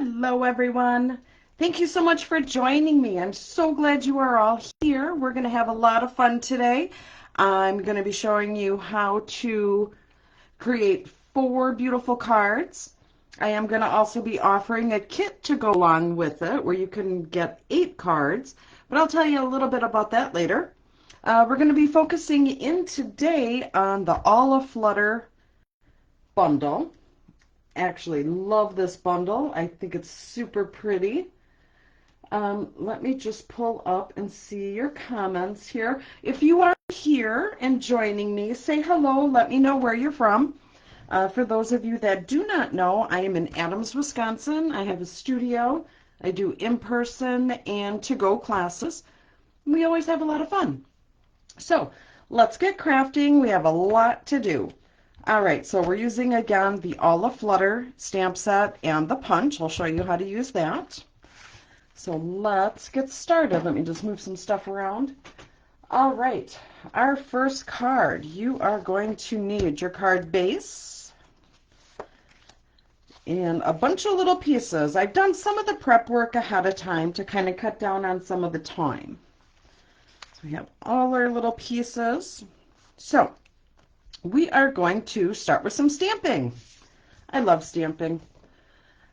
Hello, everyone. Thank you so much for joining me. I'm so glad you are all here. We're going to have a lot of fun today. I'm going to be showing you how to create 4 beautiful cards. I am going to also be offering a kit to go along with it where you can get 8 cards, but I'll tell you a little bit about that later. We're going to be focusing in today on the Aflutter bundle. Actually love this bundle. I think it's super pretty. Let me just pull up and see your comments here. If you are here and joining me, say hello. Let me know where you're from. For those of you that do not know, I am in Adams, Wisconsin. I have a studio. I do in-person and to-go classes. We always have a lot of fun. So let's get crafting. We have a lot to do. All right, so we're using again the Aflutter stamp set and the punch. I'll show you how to use that. So let's get started. Let me just move some stuff around. All right, our first card. You are going to need your card base and a bunch of little pieces. I've done some of the prep work ahead of time to kind of cut down on some of the time. So we have all our little pieces. So we are going to start with some stamping. I love stamping.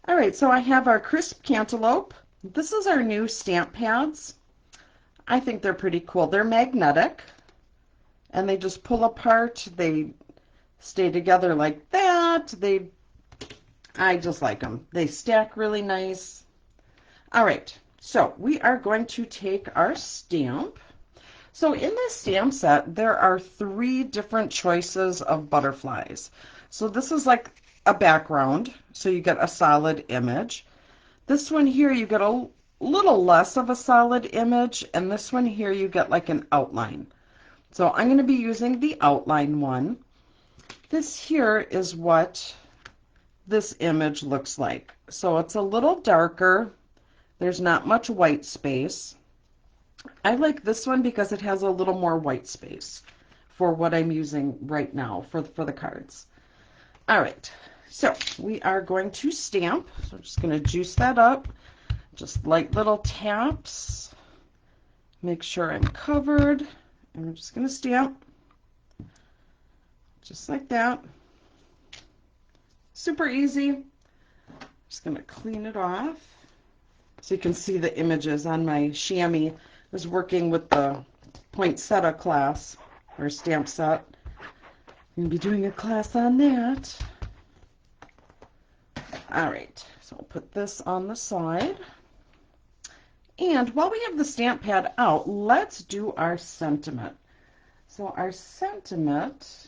All right, so I have our crisp cantaloupe. This is our new stamp pads. I think they're pretty cool. They're magnetic and they just pull apart. They stay together like that. I just like them. They stack really nice. All right, so we are going to take our stamp. So in this stamp set, there are 3 different choices of butterflies. So this is like a background, so you get a solid image. This one here, you get a little less of a solid image, and this one here, you get like an outline. So I'm going to be using the outline one. This here is what this image looks like. So it's a little darker. There's not much white space. I like this one because it has a little more white space for what I'm using right now for the cards. All right, so we are going to stamp. So I'm just going to juice that up. Just light little taps. Make sure I'm covered. And I'm just going to stamp. Just like that. Super easy. Just going to clean it off. So you can see the images on my chamois. I was working with the poinsettia class, or stamp set. I'm going to be doing a class on that. All right, so I'll put this on the side. And while we have the stamp pad out, let's do our sentiment. So our sentiment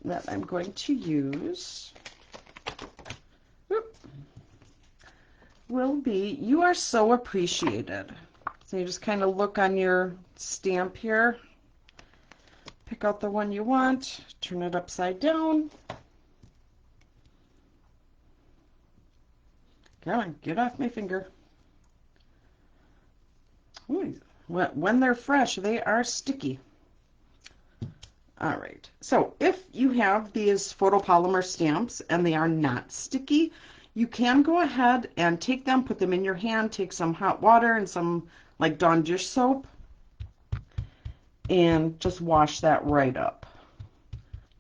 that I'm going to use will be, "You are so appreciated." So you just kind of look on your stamp here, pick out the one you want, turn it upside down. Come on, get off my finger. Ooh, when they're fresh, they are sticky. All right, so if you have these photopolymer stamps and they are not sticky, you can go ahead and take them, put them in your hand, take some hot water and some like Dawn dish soap, and just wash that right up.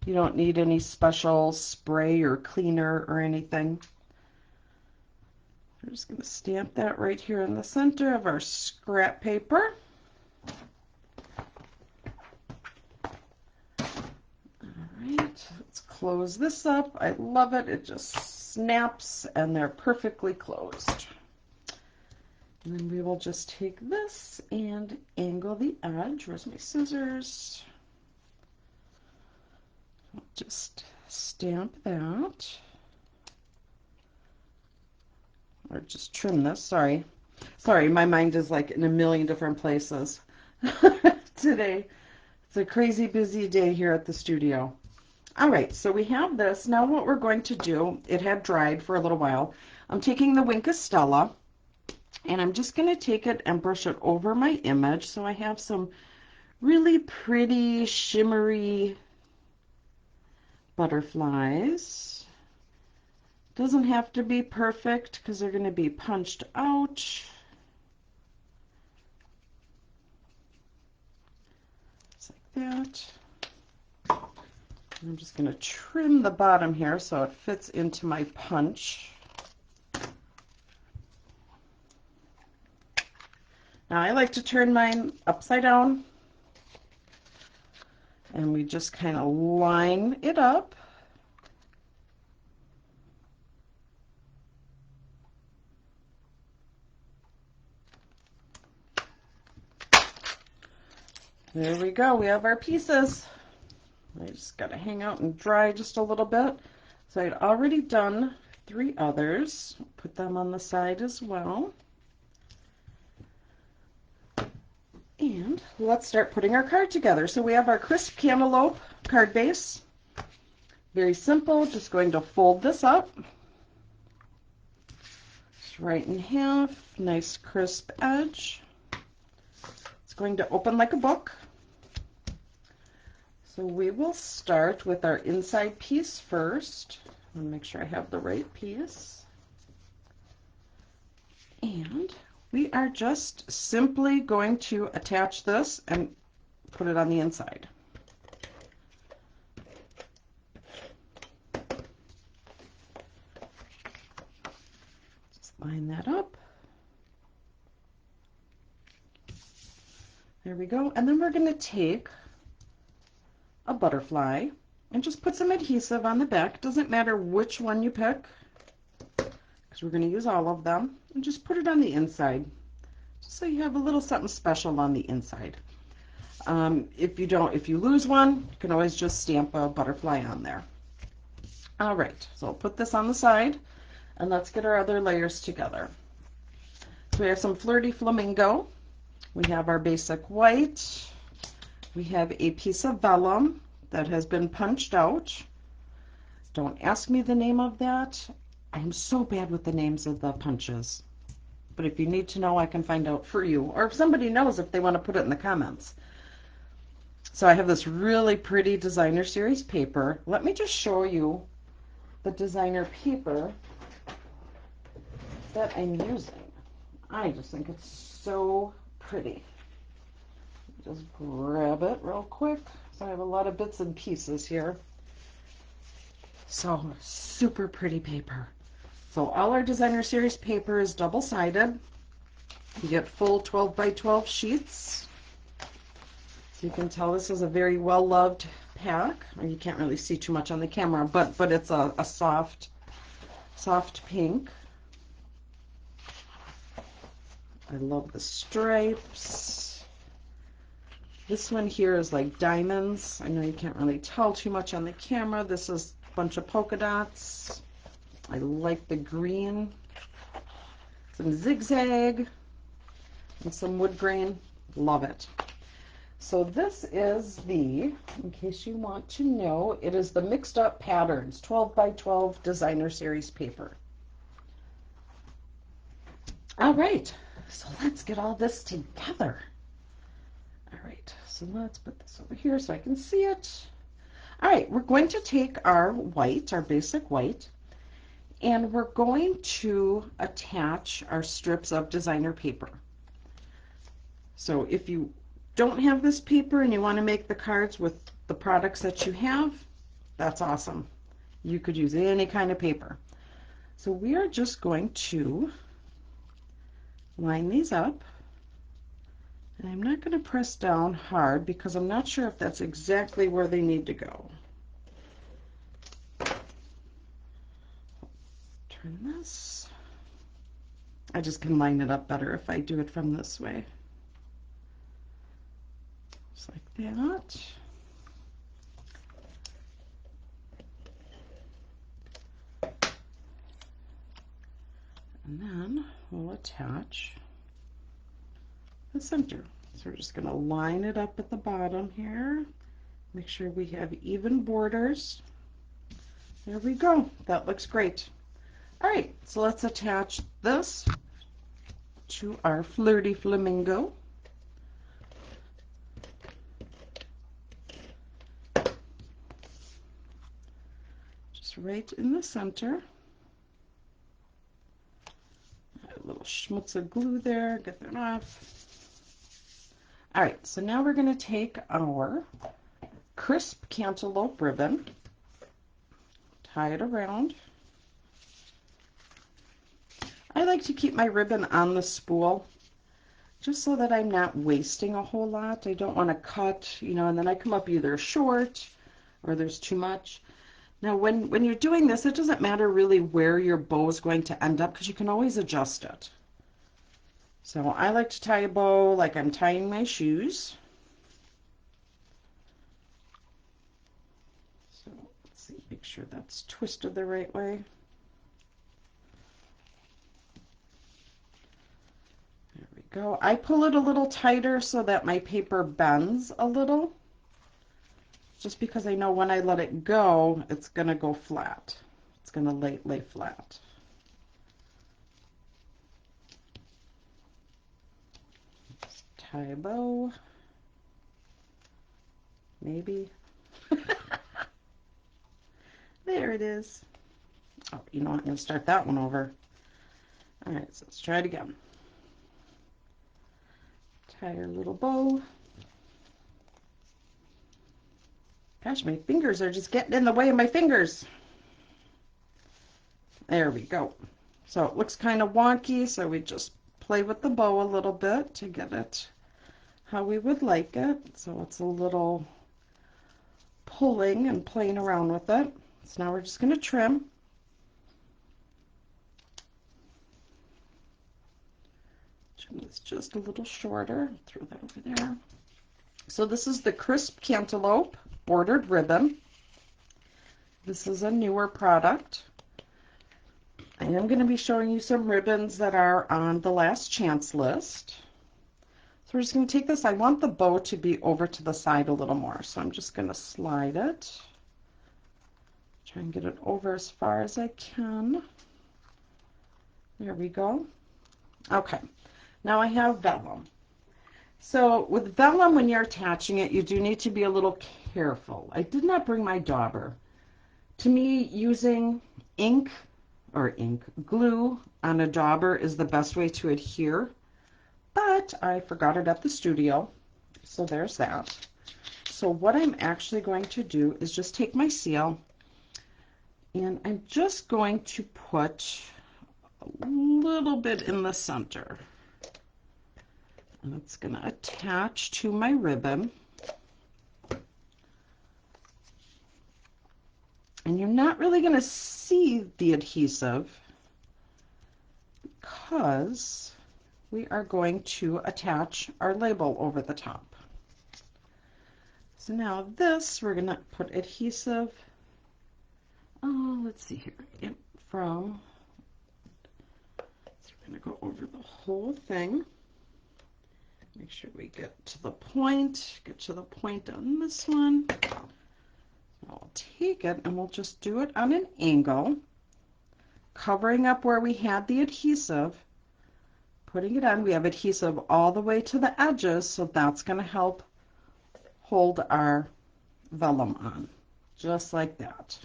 You don't need any special spray or cleaner or anything. We're just going to stamp that right here in the center of our scrap paper. All right, let's close this up. I love it. It just snaps and they're perfectly closed. And then we will just take this and angle the edge. Where's my scissors? Just stamp that. Or just trim this, sorry. Sorry, my mind is like in a million different places today. It's a crazy busy day here at the studio. All right, so we have this. Now what we're going to do, it had dried for a little while. I'm taking the Wink of Stella, and I'm just going to take it and brush it over my image. So I have some really pretty, shimmery butterflies. Doesn't have to be perfect because they're going to be punched out. Just like that. I'm just going to trim the bottom here so it fits into my punch. Now I like to turn mine upside down, and we just kind of line it up. There we go, we have our pieces. I just got to hang out and dry just a little bit. So I'd already done 3 others. Put them on the side as well. And let's start putting our card together. So we have our crisp cantaloupe card base. Very simple, just going to fold this up. Just right in half, nice crisp edge. It's going to open like a book. So we will start with our inside piece first. I'll make sure I have the right piece. And we are just simply going to attach this and put it on the inside. Just line that up. There we go. And then we're going to take a butterfly and just put some adhesive on the back. Doesn't matter which one you pick, because we're going to use all of them, and just put it on the inside just so you have a little something special on the inside. If you lose one, you can always just stamp a butterfly on there. All right, so I'll put this on the side, and let's get our other layers together. So we have some Flirty Flamingo. We have our basic white. We have a piece of vellum that has been punched out. Don't ask me the name of that. I'm so bad with the names of the punches. But if you need to know, I can find out for you. Or if somebody knows, if they want to put it in the comments. So I have this really pretty designer series paper. Let me just show you the designer paper that I'm using. I just think it's so pretty. Just grab it real quick. So I have a lot of bits and pieces here. So super pretty paper. So all our designer series paper is double-sided. You get full 12 by 12 sheets. So you can tell this is a very well-loved pack. You can't really see too much on the camera, but it's a soft pink. I love the stripes. This one here is like diamonds. I know you can't really tell too much on the camera. This is a bunch of polka dots. I like the green. Some zigzag and some wood grain. Love it. So this is the, in case you want to know, it is the Mixed Up Patterns 12 by 12 designer series paper. All right, so let's get all this together. All right, so let's put this over here so I can see it. All right, we're going to take our white, our basic white, and we're going to attach our strips of designer paper. So if you don't have this paper and you want to make the cards with the products that you have, that's awesome. You could use any kind of paper. So we are just going to line these up. And I'm not going to press down hard because I'm not sure if that's exactly where they need to go. Turn this. I just can line it up better if I do it from this way. Just like that. And then we'll attach the center. So we're just going to line it up at the bottom here. Make sure we have even borders. There we go. That looks great. All right, so let's attach this to our Flirty Flamingo. Just right in the center. schmutz of glue there, get that off. All right, so now we're going to take our crisp cantaloupe ribbon, tie it around. I like to keep my ribbon on the spool just so that I'm not wasting a whole lot. I don't want to cut, you know, and then I come up either short or there's too much. Now, when you're doing this, it doesn't matter really where your bow is going to end up because you can always adjust it. So I like to tie a bow like I'm tying my shoes. So let's see, make sure that's twisted the right way. There we go. I pull it a little tighter so that my paper bends a little, just because I know when I let it go, it's going to go flat. It's going to lay flat. Tie a bow. Maybe. There it is. Oh, you know what? I'm going to start that one over. All right, so let's try it again. Tie our little bow. Gosh, my fingers are just getting in the way of my fingers. There we go. So it looks kind of wonky, so we just play with the bow a little bit to get it how we would like it. So it's a little pulling and playing around with it. So now we're just going to trim. It's just a little shorter. Throw that over there. So this is the crisp cantaloupe bordered ribbon. This is a newer product. I am going to be showing you some ribbons that are on the last chance list. So we're just going to take this. I want the bow to be over to the side a little more, so I'm just going to slide it. Try and get it over as far as I can. There we go. Okay, now I have vellum. So with vellum, when you're attaching it, you do need to be a little careful. I did not bring my dauber. To me, using glue on a dauber is the best way to adhere, but I forgot it at the studio, so there's that. So what I'm actually going to do is just take my seal, and I'm just going to put a little bit in the center. And it's going to attach to my ribbon. And you're not really going to see the adhesive because we are going to attach our label over the top. So now this, we're going to put adhesive, let's see here, so we're going to go over the whole thing. Make sure we get to the point on this one. I'll take it and we'll just do it on an angle, covering up where we had the adhesive, putting it on. We have adhesive all the way to the edges, so that's going to help hold our vellum on, just like that.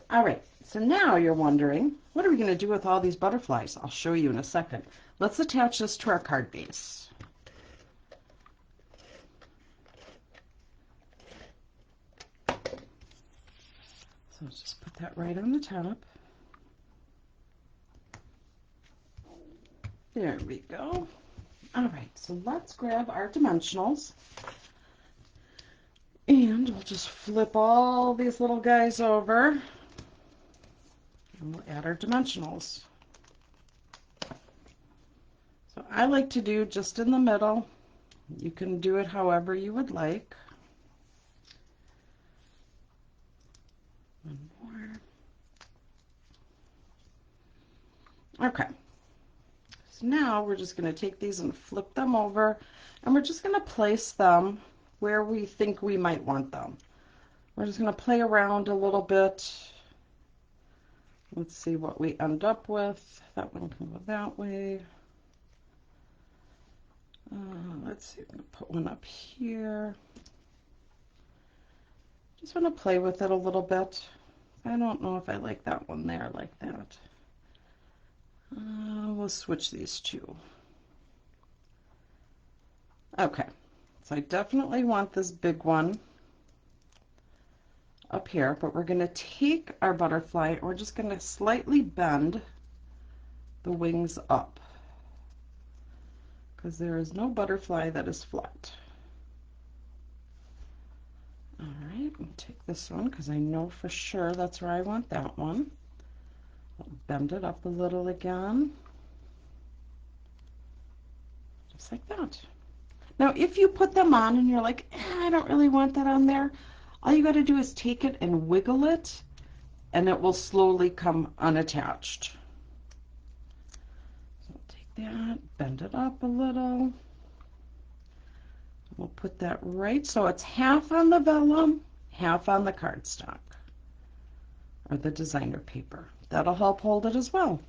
All right, so now you're wondering, what are we going to do with all these butterflies? I'll show you in a second. Let's attach this to our card base. So let's just put that right on the top. There we go. All right, so let's grab our dimensionals. And we'll just flip all these little guys over. And we'll add our dimensionals. So I like to do just in the middle. You can do it however you would like. One more. Okay. So now we're just going to take these and flip them over, and we're just going to place them where we think we might want them. We're just going to play around a little bit. Let's see what we end up with. That one can go that way. Let's see, I'm going to put one up here. Just want to play with it a little bit. I don't know if I like that one there like that. We'll switch these two. Okay, so I definitely want this big one up here, but we're going to take our butterfly and we're just going to slightly bend the wings up because there is no butterfly that is flat. All right, I'll take this one because I know for sure that's where I want that one. I'll bend it up a little again, just like that. Now, if you put them on and you're like, I don't really want that on there, all you got to do is take it and wiggle it, and it will slowly come unattached. So take that, bend it up a little. We'll put that right so it's half on the vellum, half on the cardstock or the designer paper. That'll help hold it as well.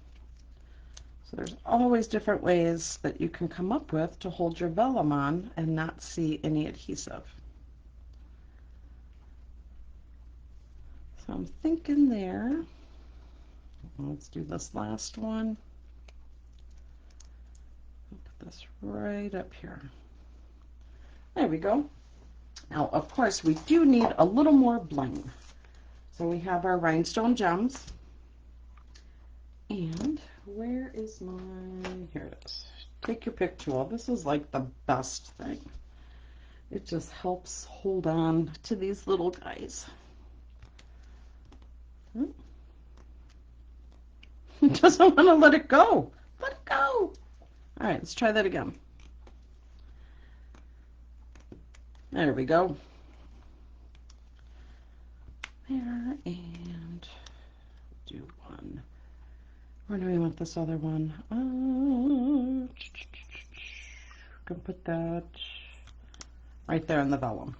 So there's always different ways that you can come up with to hold your vellum on and not see any adhesive. So I'm thinking there. Let's do this last one. I'll put this right up here. There we go. Now, of course, we do need a little more bling. So we have our rhinestone gems. And where is my, here it is. Take your pick tool. This is like the best thing. It just helps hold on to these little guys. It doesn't want to let it go. Let it go. All right, let's try that again. There we go. There, and do one. Where do we want this other one? Can put that right there in the vellum.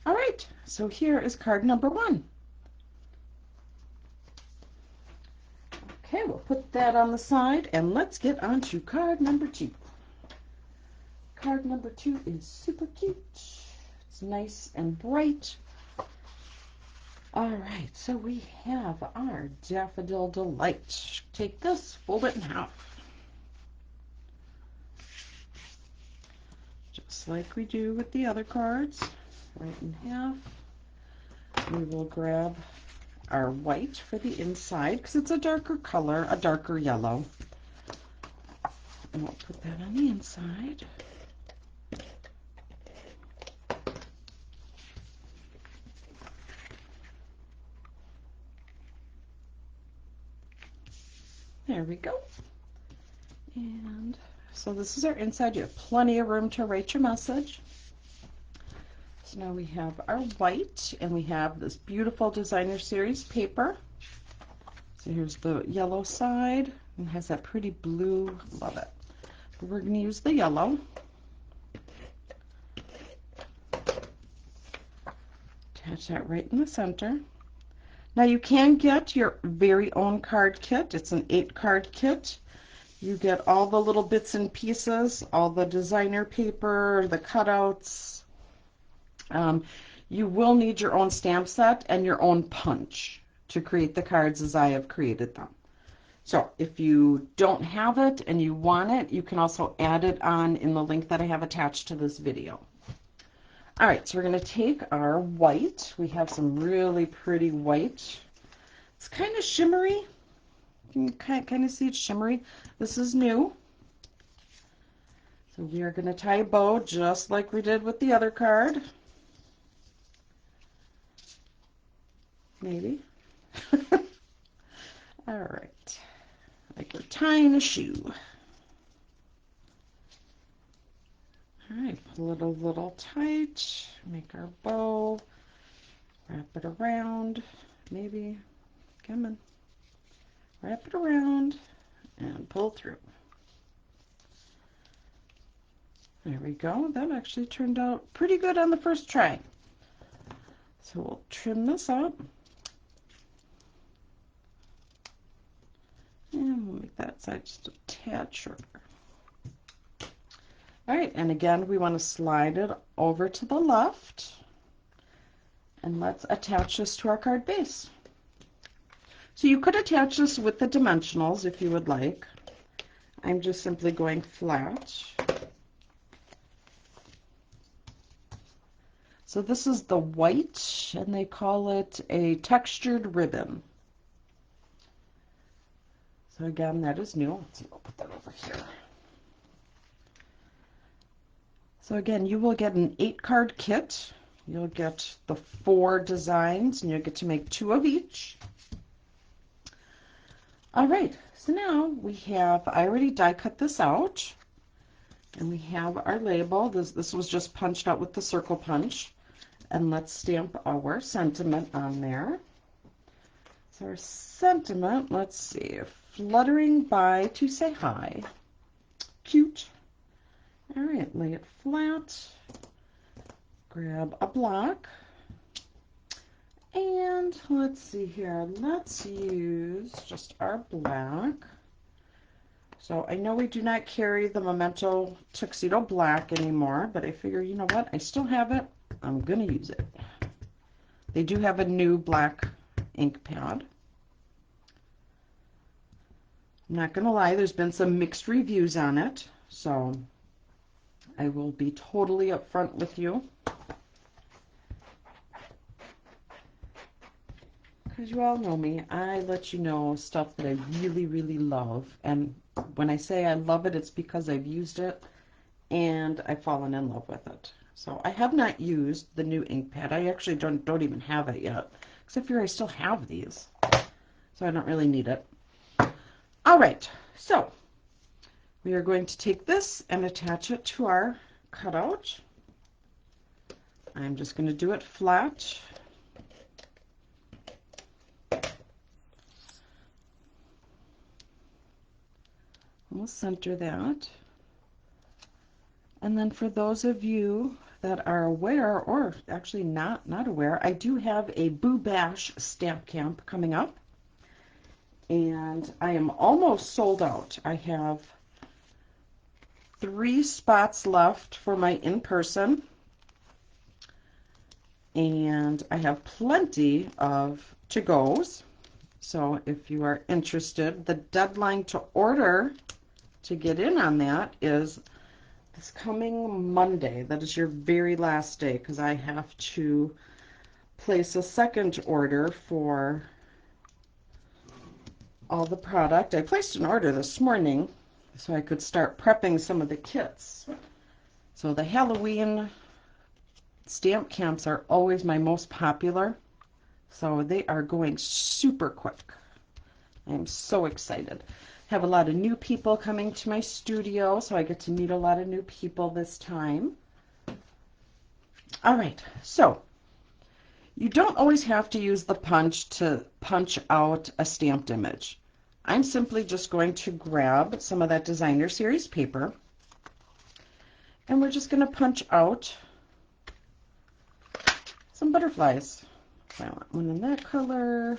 All right, so here is card number 1. Okay, we'll put that on the side, and let's get on to card number 2. Card number 2 is super cute. It's nice and bright. All right, so we have our Daffodil Delight. Take this, fold it in half. Just like we do with the other cards, right in half. We will grab our white for the inside because it's a darker color, a darker yellow. And we'll put that on the inside. There we go. And so this is our inside. You have plenty of room to write your message. So now we have our white, and we have this beautiful designer series paper. So here's the yellow side, and has that pretty blue. Love it. But we're going to use the yellow. Attach that right in the center. Now you can get your very own card kit. It's an 8-card kit. You get all the little bits and pieces, all the designer paper, the cutouts. You will need your own stamp set and your own punch to create the cards as I have created them. So if you don't have it and you want it, you can also add it on in the link that I have attached to this video. All right, so we're going to take our white. We have some really pretty white. It's kind of shimmery. You can kind of see it's shimmery. This is new. So we are going to tie a bow just like we did with the other card. Maybe. All right. Like we're tying a shoe. All right, pull it a little tight, make our bow, wrap it around, maybe, come on, wrap it around, and pull through. There we go. That actually turned out pretty good on the first try. So we'll trim this up. And we'll make that side just a tad shorter. All right, and again, we want to slide it over to the left. And let's attach this to our card base. So you could attach this with the dimensionals if you would like. I'm just simply going flat. So this is the white, and they call it a textured ribbon. So again, that is new. Let's see, I'll put that over here. So again, you will get an 8-card kit. You'll get the 4 designs, and you'll get to make 2 of each. All right, so now we have, I already die cut this out, and we have our label. This was just punched out with the circle punch. And let's stamp our sentiment on there. So our sentiment, let's see, fluttering by to say hi. Cute. All right, lay it flat. Grab a block. And let's see here, let's use just our black. So I know we do not carry the Memento Tuxedo Black anymore, but I figure, you know what, I still have it. I'm going to use it. They do have a new black ink pad. I'm not going to lie, there's been some mixed reviews on it, so I will be totally upfront with you. Because you all know me, I let you know stuff that I really, really love. And when I say I love it, it's because I've used it and I've fallen in love with it. So I have not used the new ink pad. I actually don't even have it yet. Except for I still have these. So I don't really need it. All right, so we are going to take this and attach it to our cutout. I'm just going to do it flat. We'll center that. And then for those of you that are aware, or actually not aware, I do have a Boo Bash stamp camp coming up. And I am almost sold out. I have 3 spots left for my in-person. And I have plenty of to-goes. So if you are interested, the deadline to order to get in on that is this coming Monday. That is your very last day, because I have to place a second order for all the product. I placed an order this morning so I could start prepping some of the kits. So the Halloween stamp camps are always my most popular, so they are going super quick. I'm so excited. Have a lot of new people coming to my studio, so I get to meet a lot of new people this time. All right, so you don't always have to use the punch to punch out a stamped image. I'm simply just going to grab some of that designer series paper, and we're just going to punch out some butterflies. So I want one in that color,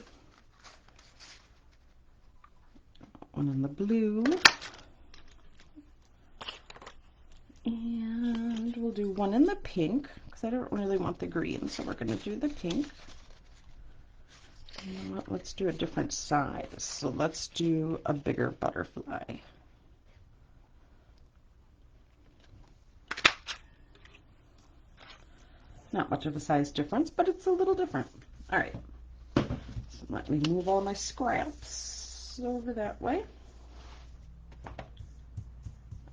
one in the blue, and we'll do one in the pink, because I don't really want the green, so we're going to do the pink. You know what? Let's do a different size. So let's do a bigger butterfly. Not much of a size difference, but it's a little different. All right. So let me move all my scraps over that way.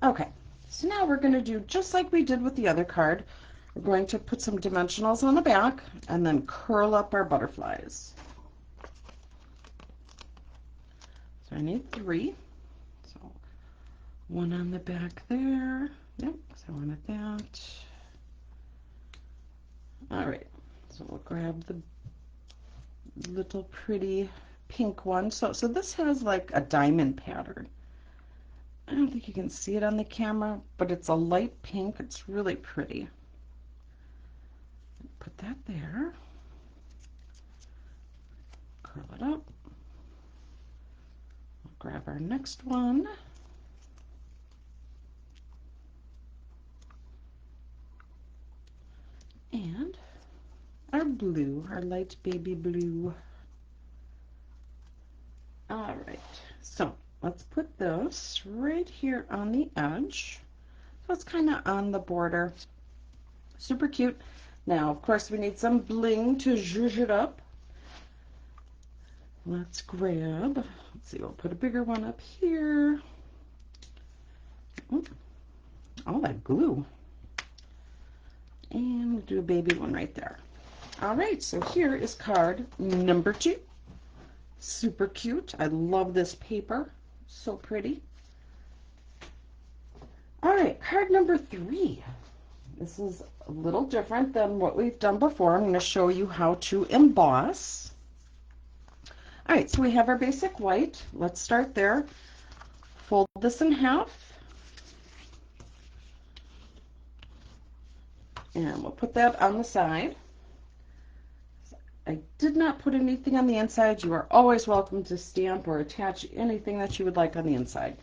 Okay. So now we're going to do just like we did with the other card. We're going to put some dimensionals on the back and then curl up our butterflies. So I need 3. So 1 on the back there. Yep, so I wanted that. All right, so we'll grab the little pretty pink one. So this has like a diamond pattern. I don't think you can see it on the camera, but it's a light pink. It's really pretty. Put that there. Curl it up. We'll grab our next one. And our blue, our light baby blue. All right, so let's put this right here on the edge. So it's kind of on the border. Super cute. Now, of course, we need some bling to zhuzh it up. Let's grab, let's see, we'll put a bigger one up here. Ooh, all that glue. And we'll do a baby one right there. All right, so here is card number 2. Super cute. I love this paper. So pretty. All right, card number 3. This is a little different than what we've done before. I'm going to show you how to emboss. All right, so we have our basic white. Let's start there. Fold this in half. And we'll put that on the side. I did not put anything on the inside. You are always welcome to stamp or attach anything that you would like on the inside.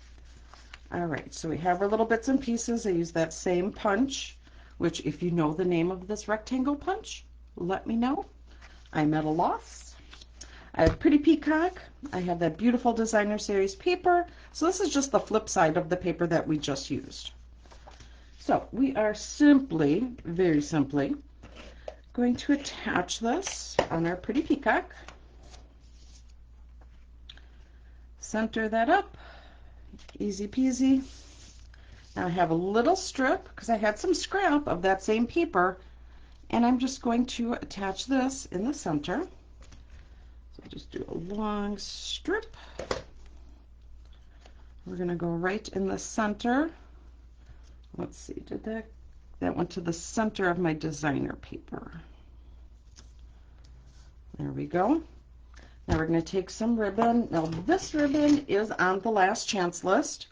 All right, so we have our little bits and pieces. I use that same punch, which if you know the name of this rectangle punch, let me know. I'm at a loss. I have Pretty Peacock. I have that beautiful designer series paper. So this is just the flip side of the paper that we just used. So we are simply, very simply, going to attach this on our Pretty Peacock. Center that up. Easy peasy. Now I have a little strip because I had some scrap of that same paper, and I'm just going to attach this in the center. So just do a long strip. We're going to go right in the center. Let's see, did that went to the center of my designer paper. There we go. Now we're going to take some ribbon. Now this ribbon is on the last chance list.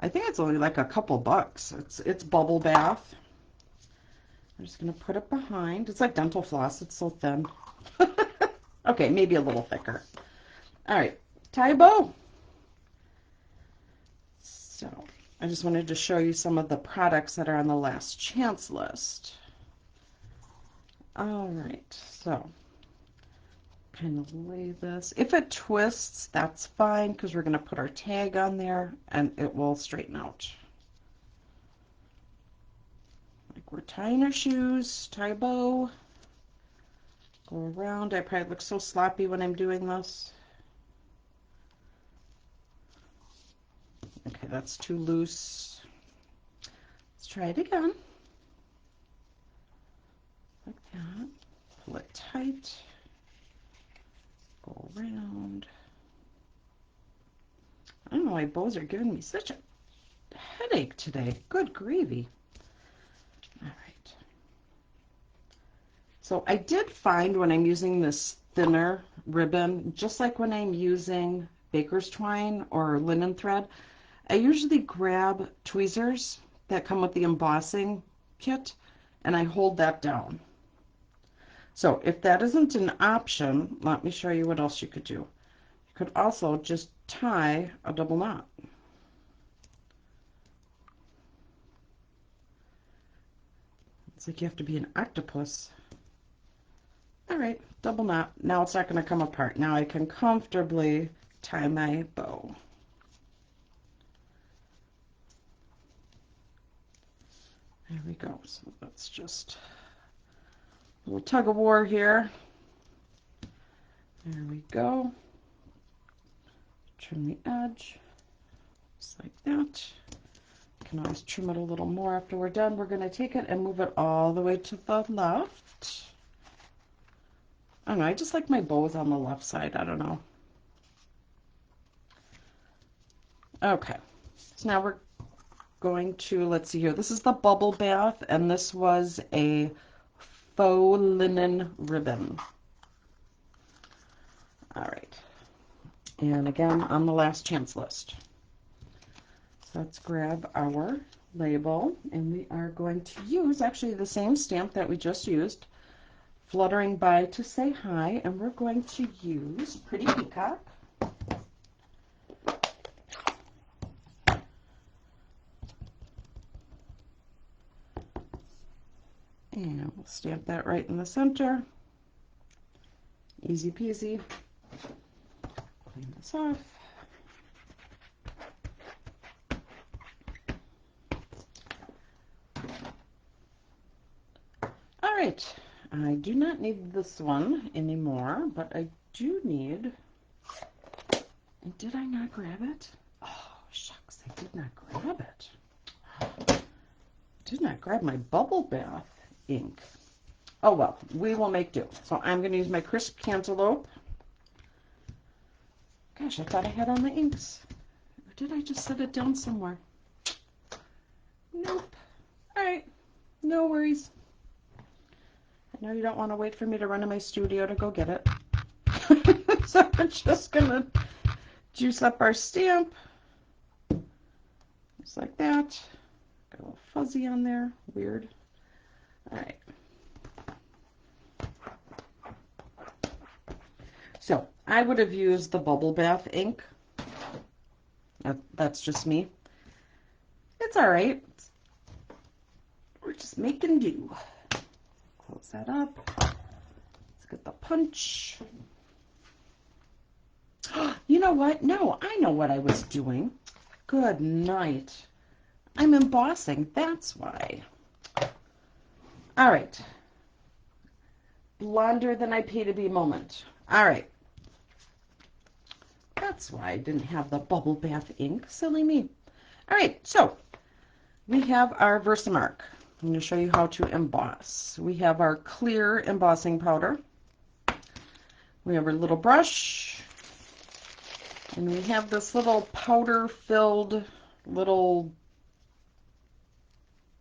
I think it's only like a couple bucks. It's bubble bath. I'm just going to put it behind. It's like dental floss. It's so thin. Okay, maybe a little thicker. All right, tie a bow. So I just wanted to show you some of the products that are on the last chance list. All right, so kind of lay this. If it twists, that's fine because we're going to put our tag on there and it will straighten out. Like we're tying our shoes, tie a bow, go around. I probably look so sloppy when I'm doing this. Okay, that's too loose. Let's try it again. Like that. Pull it tight. Go around. I don't know why bows are giving me such a headache today. Good gravy. All right. So I did find when I'm using this thinner ribbon, just like when I'm using baker's twine or linen thread, I usually grab tweezers that come with the embossing kit and I hold that down. So if that isn't an option, let me show you what else you could do. You could also just tie a double knot. It's like you have to be an octopus. All right, double knot. Now it's not going to come apart. Now I can comfortably tie my bow. There we go. So that's just a little tug of war here. There we go. Trim the edge, just like that. You can always trim it a little more after we're done. We're going to take it and move it all the way to the left. I don't know, I just like my bows on the left side. I don't know. Okay, so now we're going to, let's see here. This is the bubble bath, and this was a faux linen ribbon. All right. And again, on the last chance list. So let's grab our label, and we are going to use actually the same stamp that we just used, Fluttering By to Say Hi, and we're going to use Pretty Peacock. And we'll stamp that right in the center. Easy peasy. Clean this off. All right, I do not need this one anymore, but I do need, did I not grab it? Oh, shucks, I did not grab it. I did not grab my bubble bath ink. Oh well, we will make do. So I'm going to use my crisp cantaloupe. Gosh, I thought I had all my inks. Or did I just set it down somewhere? Nope. All right, no worries. I know you don't want to wait for me to run to my studio to go get it. So we're just going to juice up our stamp. Just like that. Got a little fuzzy on there. Weird. All right. So I would have used the bubble bath ink. That's just me. It's all right. We're just making do. Close that up. Let's get the punch. You know what? No, I know what I was doing. Good night. I'm embossing. That's why. All right. Blonder than I pay to be moment. All right. That's why I didn't have the bubble bath ink. Silly me. All right, so we have our Versamark. I'm going to show you how to emboss. We have our clear embossing powder. We have our little brush. And we have this little powder-filled little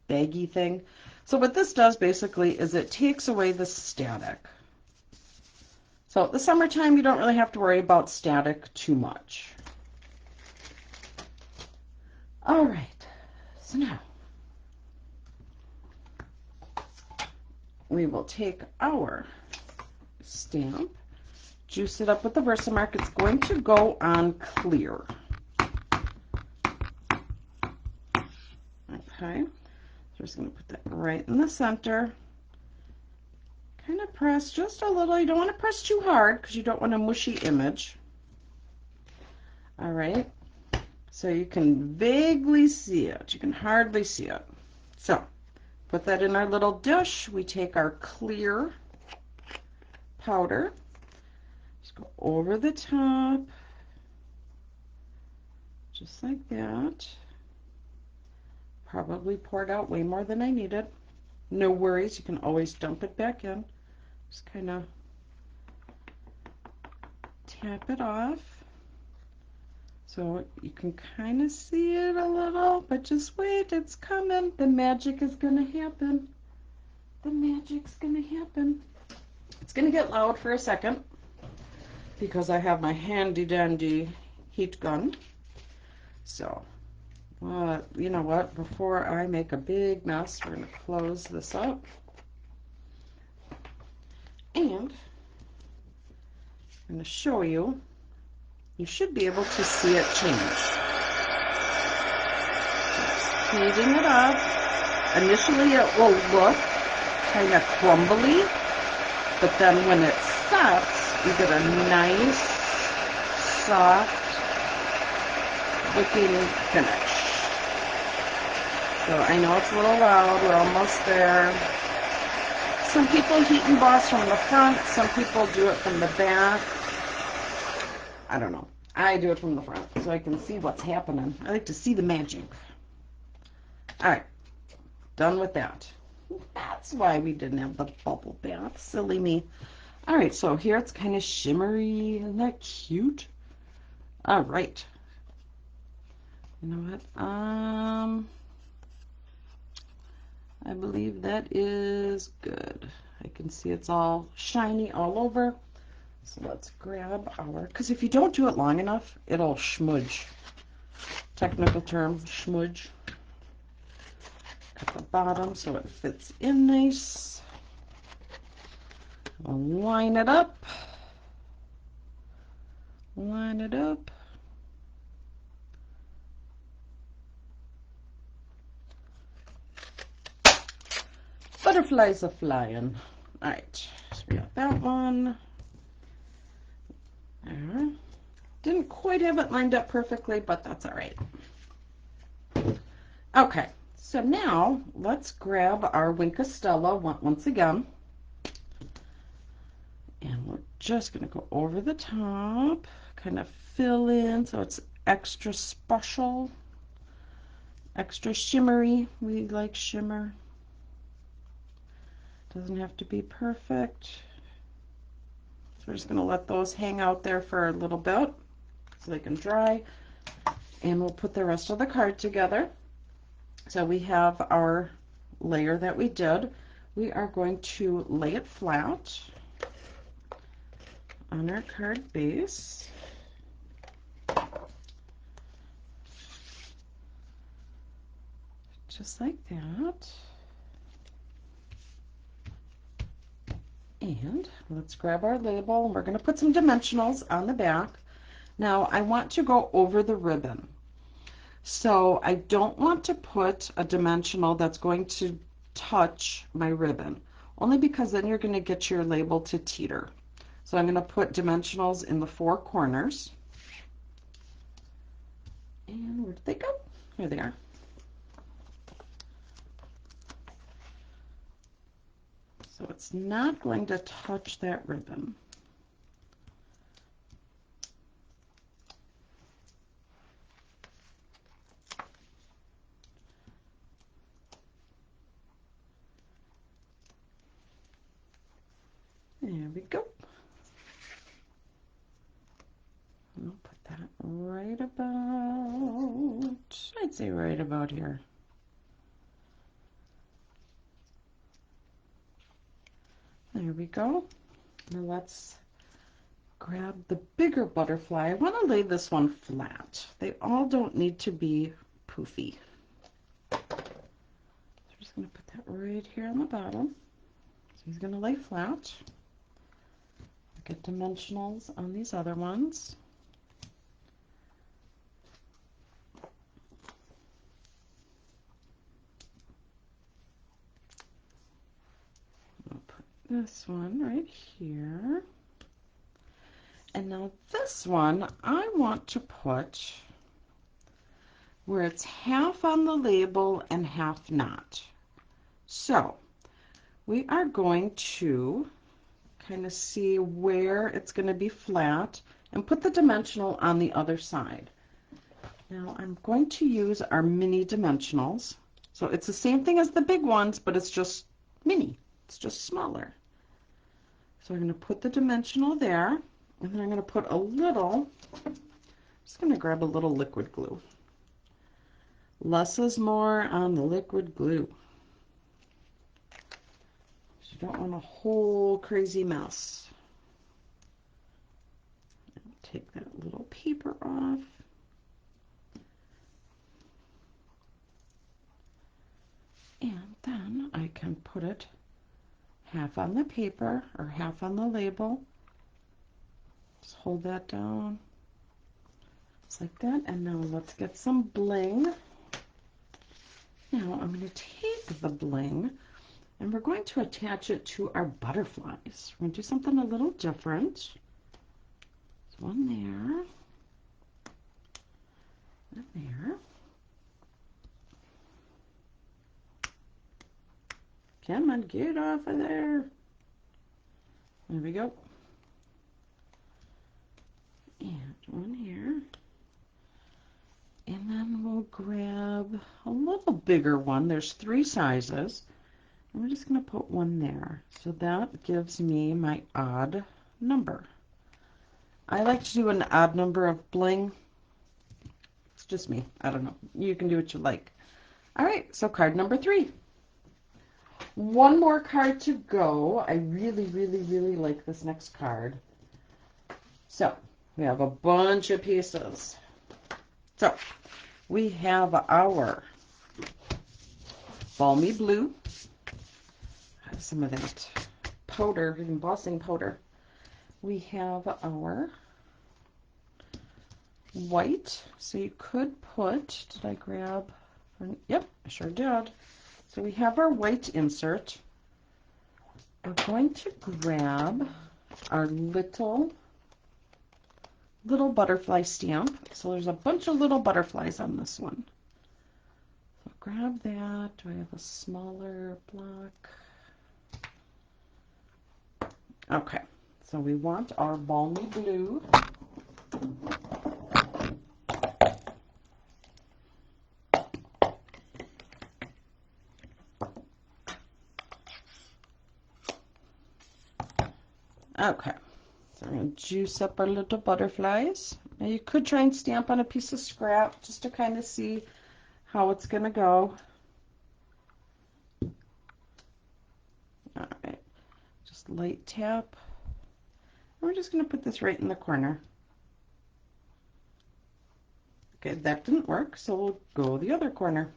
baggy thing. So what this does basically is it takes away the static. So the summertime, you don't really have to worry about static too much. All right, so now we will take our stamp, juice it up with the Versamark. It's going to go on clear. Okay, so we're just going to put that right in the center. Kind of press just a little. You don't want to press too hard because you don't want a mushy image. All right. So you can vaguely see it. You can hardly see it. So put that in our little dish. We take our clear powder. Just go over the top. Just like that. Probably poured out way more than I needed. No worries, you can always dump it back in. Just kind of tap it off. So you can kind of see it a little, but just wait, it's coming. The magic is going to happen. The magic's going to happen. It's going to get loud for a second because I have my handy dandy heat gun. So, you know what? Before I make a big mess, we're going to close this up. And I'm going to show you. You should be able to see it change. Just heating it up. Initially it will look kind of crumbly, but then when it sets, you get a nice, soft looking finish. So I know it's a little loud, we're almost there. Some people heat emboss from the front, some people do it from the back. I don't know. I do it from the front so I can see what's happening. I like to see the magic. Alright, done with that. That's why we didn't have the bubble bath. Silly me. Alright, so here it's kind of shimmery. Isn't that cute? Alright. You know what? I believe that is good. I can see it's all shiny all over. So let's grab our, because if you don't do it long enough, it'll smudge. Technical term, smudge. At the bottom so it fits in nice. We'll line it up. Line it up. Butterflies are flying. Alright, so we got that one. There. Didn't didn't quite have it lined up perfectly, but that's all right. Okay, so now let's grab our Wink of Stella once again. And we're just going to go over the top, kind of fill in so it's extra special, extra shimmery. We like shimmer. Doesn't have to be perfect. So we're just going to let those hang out there for a little bit so they can dry. And we'll put the rest of the card together. So we have our layer that we did. We are going to lay it flat on our card base. Just like that. And let's grab our label, and we're going to put some dimensionals on the back. Now I want to go over the ribbon. So I don't want to put a dimensional that's going to touch my ribbon, only because then you're going to get your label to teeter. So I'm going to put dimensionals in the 4 corners. And where did they go? Here they are. So it's not going to touch that ribbon. There we go. I'll put that right about, I'd say right about here. There we go. Now let's grab the bigger butterfly. I want to lay this one flat. They all don't need to be poofy. So I'm just going to put that right here on the bottom. So he's going to lay flat. Get dimensionals on these other ones. I'll put this one right here. And now this one I want to put where it's half on the label and half not. So we are going to kind of see where it's going to be flat and put the dimensional on the other side. Now I'm going to use our mini dimensionals. So it's the same thing as the big ones, but it's just mini. It's just smaller. So I'm going to put the dimensional there, and then I'm going to put a little, I'm just going to grab a little liquid glue. Less is more on the liquid glue. You don't want a whole crazy mess. Take that little paper off. And then I can put it half on the paper or half on the label. Just hold that down. Just like that. And now let's get some bling. Now I'm going to take the bling and we're going to attach it to our butterflies. We're going to do something a little different. There's one there. And there. Come on, get off of there. There we go. And one here. And then we'll grab a little bigger one. There's 3 sizes. And we're just going to put one there. So that gives me my odd number. I like to do an odd number of bling. It's just me. I don't know. You can do what you like. All right, so card number 3. One more card to go. I really, really, really like this next card. So we have a bunch of pieces. So we have our balmy blue. I have some of that powder, embossing powder. We have our white. So you could put, did I grab? Yep, I sure did. So we have our white insert. We're going to grab our little little butterfly stamp. So there's a bunch of little butterflies on this one. So grab that. Do I have a smaller block? Okay, so we want our balmy blue. Okay, so we're going to juice up our little butterflies. Now you could try and stamp on a piece of scrap just to kind of see how it's going to go. All right, just light tap. We're just going to put this right in the corner. Okay, that didn't work, so we'll go the other corner.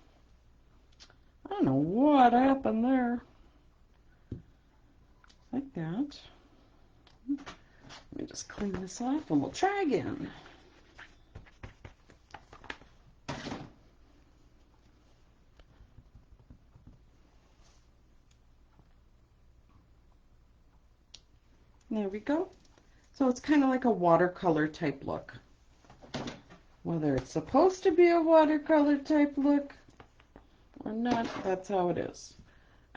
I don't know what happened there. Like that. Let me just clean this off and we'll try again. There we go. So it's kind of like a watercolor type look. Whether it's supposed to be a watercolor type look or not, that's how it is.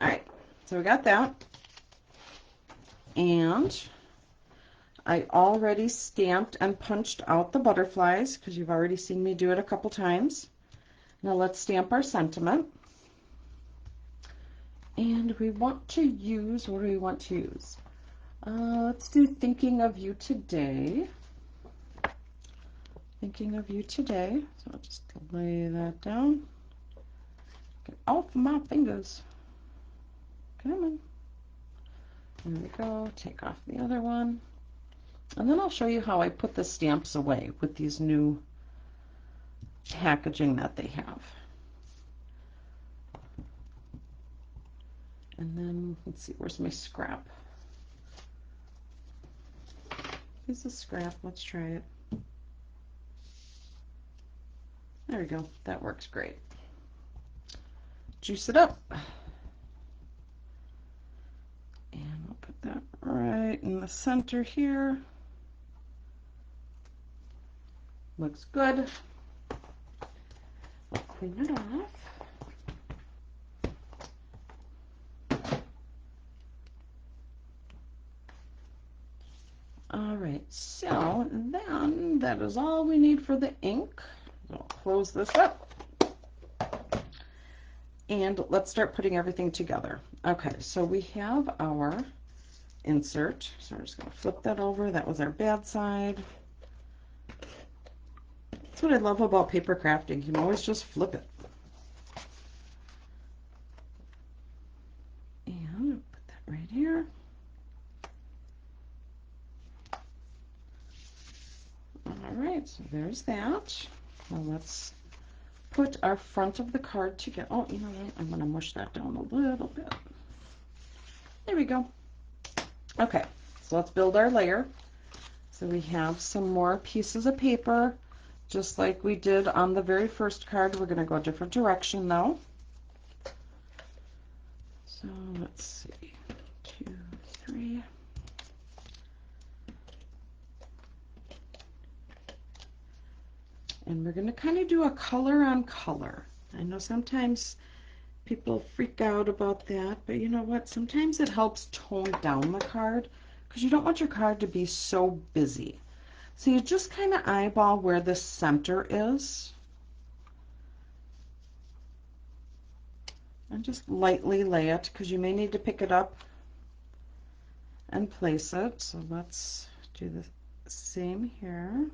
All right, so we got that. And I already stamped and punched out the butterflies because you've already seen me do it a couple times. Now let's stamp our sentiment. And we want to use, what do we want to use? Let's do Thinking of You Today. Thinking of You Today. So I'll just lay that down. Get off my fingers. Come on. There we go. Take off the other one. And then I'll show you how I put the stamps away with these new packaging that they have. And then, let's see, where's my scrap? Here's the scrap. Let's try it. There we go. That works great. Juice it up. And I'll put that right in the center here. Looks good. I'll clean it off. All right, so then that is all we need for the ink. So I'll close this up. And let's start putting everything together. Okay, so we have our insert. So we're just going to flip that over. That was our bad side. That's what I love about paper crafting. You can always just flip it. And put that right here. All right, so there's that. Now let's put our front of the card together. Oh, you know what? I'm going to mush that down a little bit. There we go. Okay, so let's build our layer. So we have some more pieces of paper, just like we did on the very first card. We're going to go a different direction though. So let's see, 2, 3. And we're going to kind of do a color on color. I know sometimes people freak out about that, but you know what? Sometimes it helps tone down the card because you don't want your card to be so busy. So you just kind of eyeball where the center is. And just lightly lay it because you may need to pick it up and place it. So let's do the same here.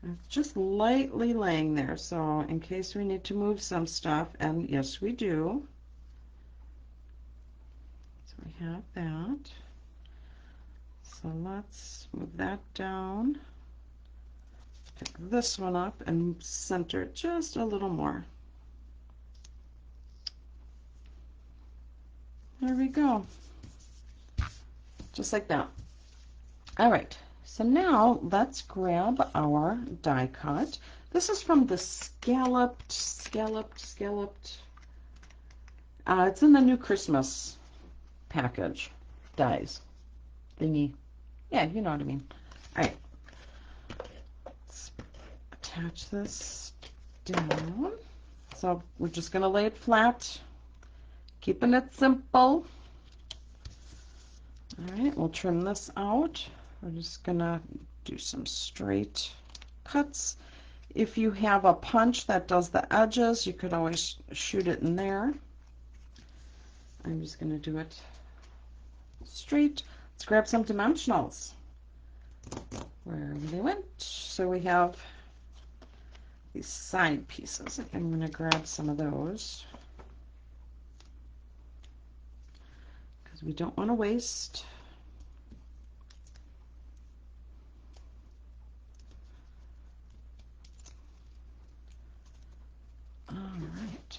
It's just lightly laying there, so in case we need to move some stuff, and yes we do. So we have that. So let's move that down. Pick this one up and center it just a little more. There we go. Just like that. All right. So now let's grab our die cut. This is from the scalloped. It's in the new Christmas package dies thingy. Yeah, you know what I mean. All right, let's attach this down. So we're just going to lay it flat, keeping it simple. All right, we'll trim this out. We're just going to do some straight cuts. If you have a punch that does the edges, you could always shoot it in there. I'm just going to do it straight. Let's grab some dimensionals wherever they went. So we have these side pieces. I'm going to grab some of those because we don't want to waste. All right.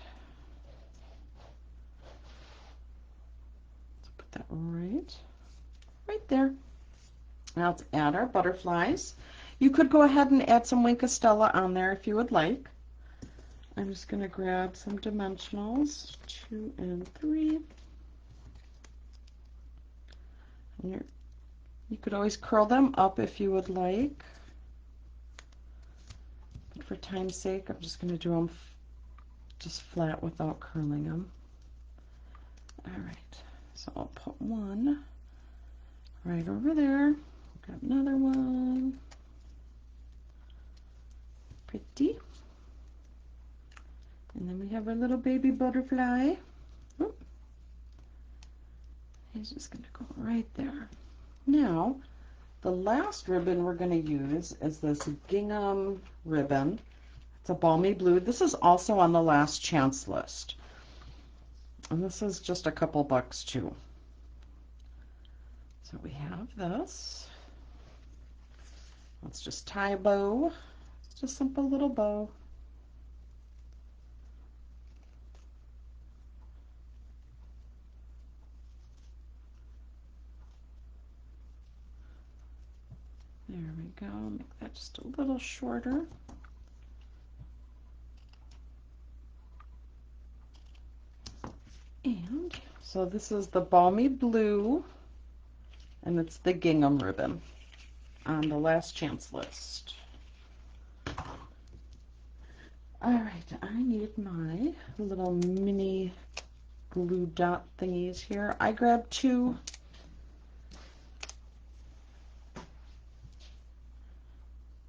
Let's put that right there. Now let's add our butterflies. You could go ahead and add some Wink of Stella on there if you would like. I'm just going to grab some dimensionals, 2 and 3. And you could always curl them up if you would like. But for time's sake, I'm just going to do them just flat without curling them. All right, so I'll put one right over there. Grab another one. Pretty. And then we have our little baby butterfly. Oh. He's just going to go right there. Now, the last ribbon we're going to use is this gingham ribbon. It's a balmy blue. This is also on the last chance list. And this is just a couple bucks too. So we have this. Let's just tie a bow. It's just a simple little bow. There we go. Make that just a little shorter. And so this is the balmy blue, and it's the gingham ribbon on the last chance list. All right, I need my little mini glue dot thingies here. I grabbed 2.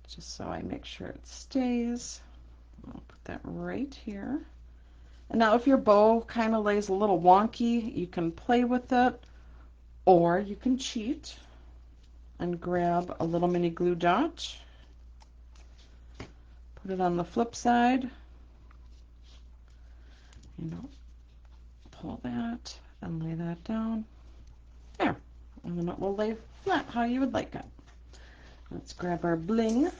Just so I make sure it stays. I'll put that right here. And now if your bow kind of lays a little wonky, you can play with it, or you can cheat and grab a little mini glue dot. Put it on the flip side. You know, pull that and lay that down. There. And then it will lay flat how you would like it. Let's grab our bling.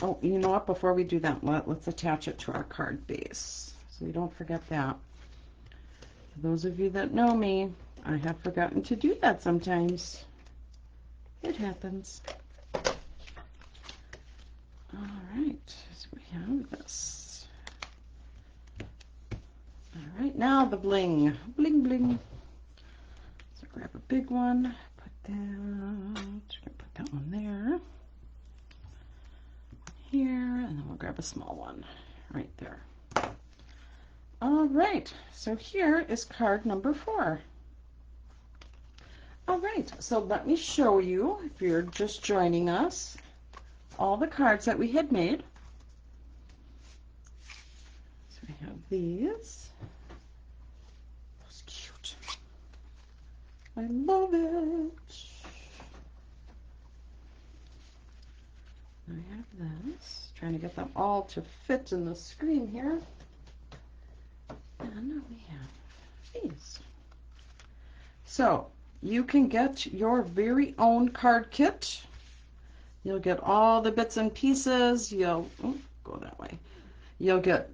Oh, you know what? Before we do that, let's attach it to our card base so we don't forget that. For those of you that know me, I have forgotten to do that sometimes. It happens. All right, so we have this. All right, now the bling. Bling, bling. So grab a big one, put that one there. Here, and then we'll grab a small one right there. All right, so here is card number 4. All right, so let me show you, if you're just joining us, all the cards that we had made. So we have these. That's cute. I love it. I have this. Trying to get them all to fit in the screen here. And we have these. So you can get your very own card kit. You'll get all the bits and pieces. You'll go that way. You'll get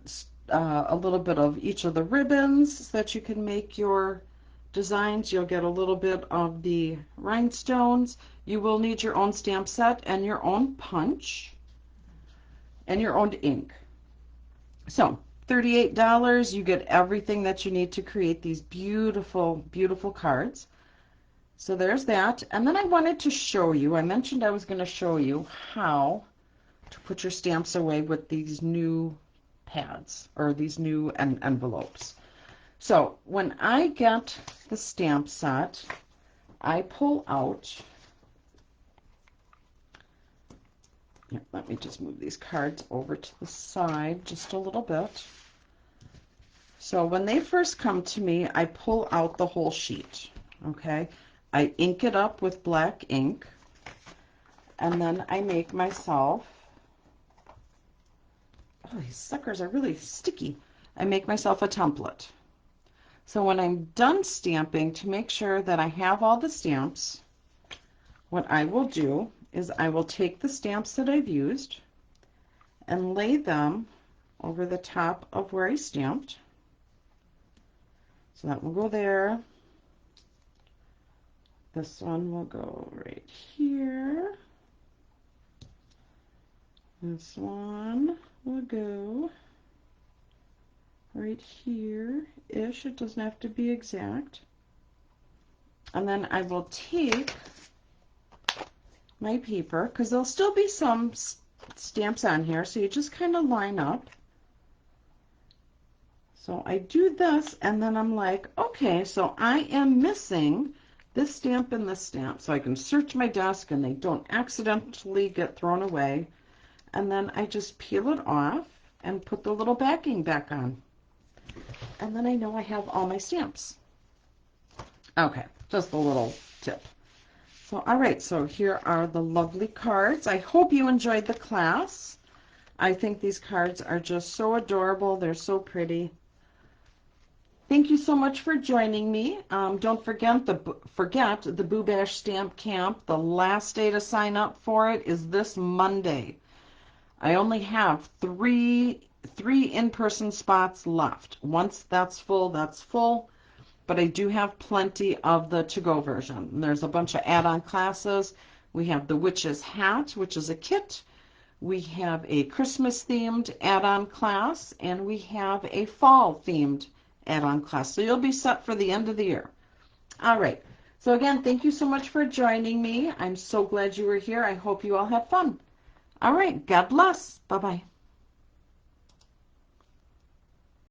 a little bit of each of the ribbons so that you can make your designs. You'll get a little bit of the rhinestones. You will need your own stamp set and your own punch and your own ink. So $38, you get everything that you need to create these beautiful, beautiful cards. So there's that. And then I wanted to show you, I mentioned I was going to show you how to put your stamps away with these new pads or these new envelopes. So when I get the stamp set, I pull out, let me just move these cards over to the side just a little bit. So when they first come to me, I pull out the whole sheet, okay? I ink it up with black ink, and then I make myself, oh, these suckers are really sticky. I make myself a template. So when I'm done stamping, to make sure that I have all the stamps, what I will do is I will take the stamps that I've used and lay them over the top of where I stamped. So that will go there. This one will go right here. This one will go right here-ish. It doesn't have to be exact. And then I will take my paper, because there'll still be some stamps on here, so you just kind of line up. So I do this, and then I'm like, okay, so I am missing this stamp and this stamp, so I can search my desk and they don't accidentally get thrown away. And then I just peel it off and put the little backing back on. And then I know I have all my stamps. Okay, just a little tip. So, all right, so here are the lovely cards. I hope you enjoyed the class. I think these cards are just so adorable. They're so pretty. Thank you so much for joining me. Don't forget the Boo Bash Stamp Camp. The last day to sign up for it is this Monday. I only have three in-person spots left. Once that's full, that's full. But I do have plenty of the to-go version. And there's a bunch of add-on classes. We have the Witch's Hat, which is a kit. We have a Christmas-themed add-on class, and we have a fall-themed add-on class. So you'll be set for the end of the year. All right. So again, thank you so much for joining me. I'm so glad you were here. I hope you all had fun. All right. God bless. Bye-bye.